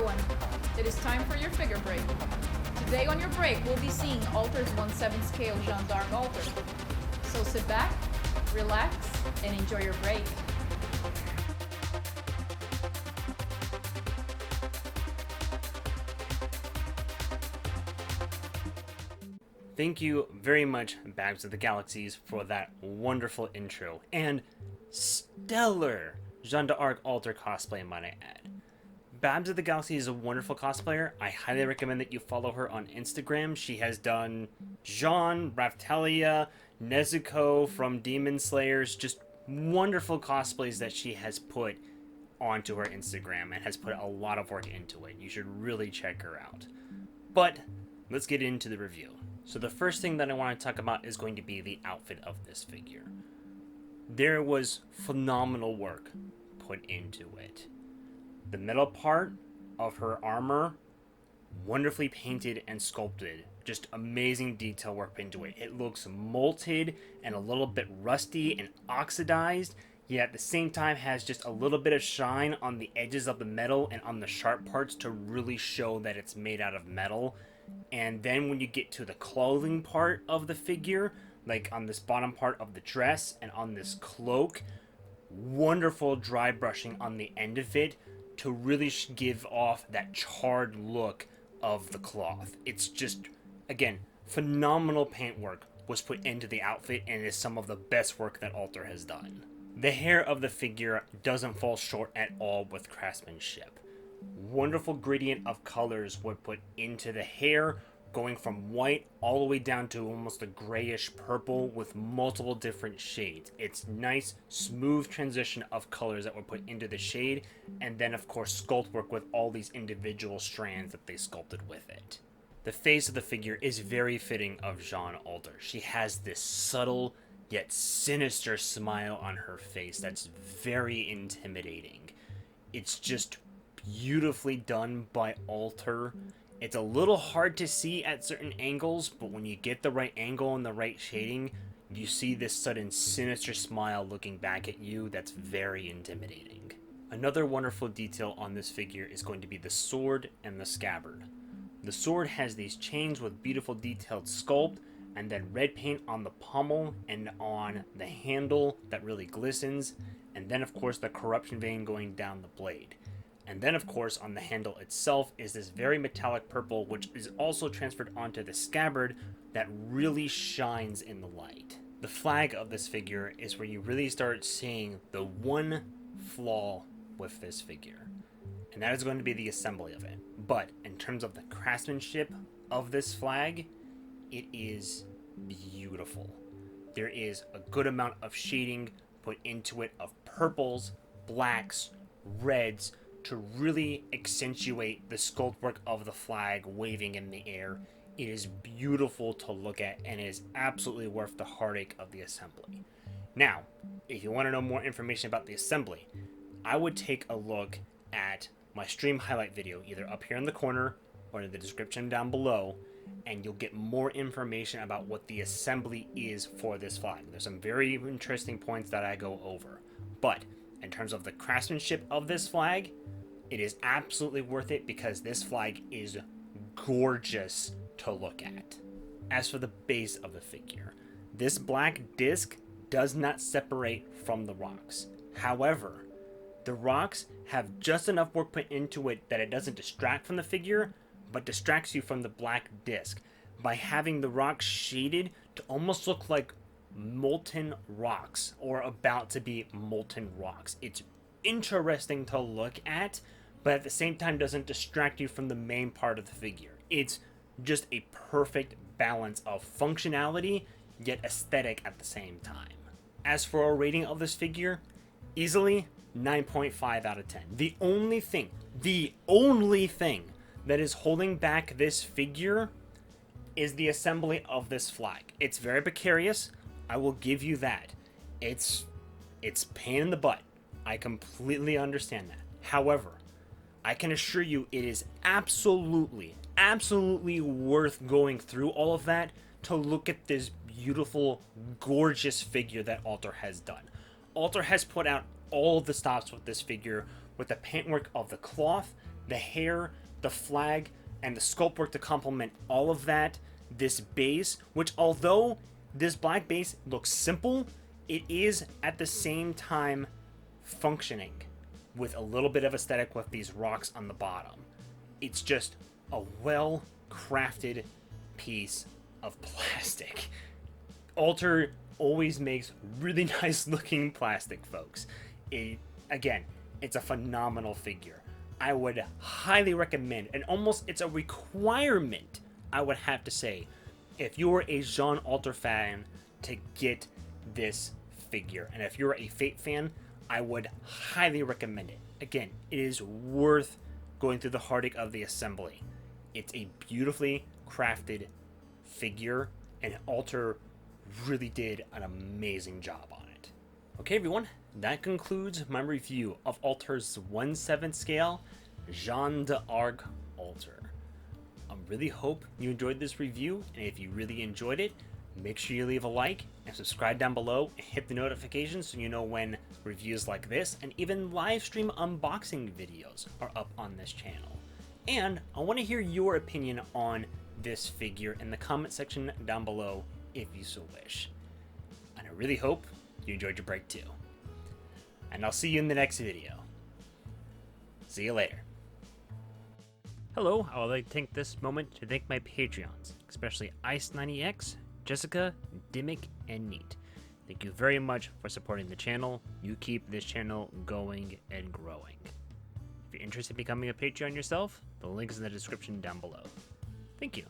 everyone, it is time for your figure break. Today on your break, we'll be seeing Alter's 1/7 scale Jeanne d'Arc Alter. So sit back, relax, and enjoy your break. Thank you very much, Babs of the Galaxies, for that wonderful intro and stellar Jeanne d'Arc Alter cosplay, might I add. Babs of the Galaxy is a wonderful cosplayer. I highly recommend that you follow her on Instagram. She has done Jeanne, Raftalia, Nezuko from Demon Slayers, just wonderful cosplays that she has put onto her Instagram and has put a lot of work into it. You should really check her out. But let's get into the review. So the first thing that I want to talk about is going to be the outfit of this figure. There was phenomenal work put into it. The middle part of her armor, wonderfully painted and sculpted. Just amazing detail work into it. It looks molted and a little bit rusty and oxidized, yet at the same time has just a little bit of shine on the edges of the metal and on the sharp parts to really show that it's made out of metal. And then when you get to the clothing part of the figure, like on this bottom part of the dress and on this cloak, wonderful dry brushing on the end of it to really give off that charred look of the cloth. It's just, again, phenomenal paint work was put into the outfit and is some of the best work that Alter has done. The hair of the figure doesn't fall short at all with craftsmanship. Wonderful gradient of colors were put into the hair, going from white all the way down to almost a grayish purple with multiple different shades. It's nice, smooth transition of colors that were put into the shade, and then of course sculpt work with all these individual strands that they sculpted with it. The face of the figure is very fitting of Jeanne Alter. She has this subtle yet sinister smile on her face that's very intimidating. It's just beautifully done by Alter. It's a little hard to see at certain angles, but when you get the right angle and the right shading, you see this sudden sinister smile looking back at you that's very intimidating. Another wonderful detail on this figure is going to be the sword and the scabbard. The sword has these chains with beautiful detailed sculpt, and then red paint on the pommel and on the handle that really glistens, and then of course the corruption vein going down the blade. And then, of course, on the handle itself is this very metallic purple, which is also transferred onto the scabbard that really shines in the light. The flag of this figure is where you really start seeing the one flaw with this figure, and that is going to be the assembly of it. But in terms of the craftsmanship of this flag, it is beautiful. There is a good amount of shading put into it of purples, blacks, reds, to really accentuate the sculpt work of the flag waving in the air. It is beautiful to look at and it is absolutely worth the heartache of the assembly. Now, if you want to know more information about the assembly, I would take a look at my stream highlight video, either up here in the corner or in the description down below, and you'll get more information about what the assembly is for this flag. There's some very interesting points that I go over. But in terms of the craftsmanship of this flag, it is absolutely worth it because this flag is gorgeous to look at. As for the base of the figure, this black disc does not separate from the rocks. However, the rocks have just enough work put into it that it doesn't distract from the figure, but distracts you from the black disc by having the rocks shaded to almost look like molten rocks or about to be molten rocks. It's interesting to look at, but at the same time doesn't distract you from the main part of the figure. It's just a perfect balance of functionality yet aesthetic at the same time. As for a rating of this figure, easily 9.5 out of 10. The only thing that is holding back this figure is the assembly of this flag. It's very precarious, I will give you that. It's pain in the butt. I completely understand that. However, I can assure you it is absolutely worth going through all of that to look at this beautiful, gorgeous figure that Alter has done. Alter has put out all of the stops with this figure with the paintwork of the cloth, The hair, the flag, and the sculpt work to complement all of that, this base, which although this black base looks simple, it is at the same time functioning with a little bit of aesthetic with these rocks on the bottom. It's just a well-crafted piece of plastic. Alter always makes really nice looking plastic, folks. Again, it's a phenomenal figure. I would highly recommend, and almost it's a requirement, I would have to say, if you're a Jeane Alter fan, to get this figure. And if you're a Fate fan, I would highly recommend it. Again, it is worth going through the heartache of the assembly. It's a beautifully crafted figure, and Alter really did an amazing job on it. Okay, everyone, that concludes my review of Alter's 1/7 scale Jeanne d'Arc Alter. I really hope you enjoyed this review, and if you really enjoyed it, make sure you leave a like and subscribe down below and hit the notifications so you know when reviews like this and even live stream unboxing videos are up on this channel. And I want to hear your opinion on this figure in the comment section down below if you so wish. And I really hope you enjoyed your break too. And I'll see you in the next video. See you later. Hello, I would like to take this moment to thank my Patreons, especially Ice90X, Jessica, Dimmick, and Neat. Thank you very much for supporting the channel. You keep this channel going and growing. If you're interested in becoming a Patreon yourself, the link is in the description down below. Thank you.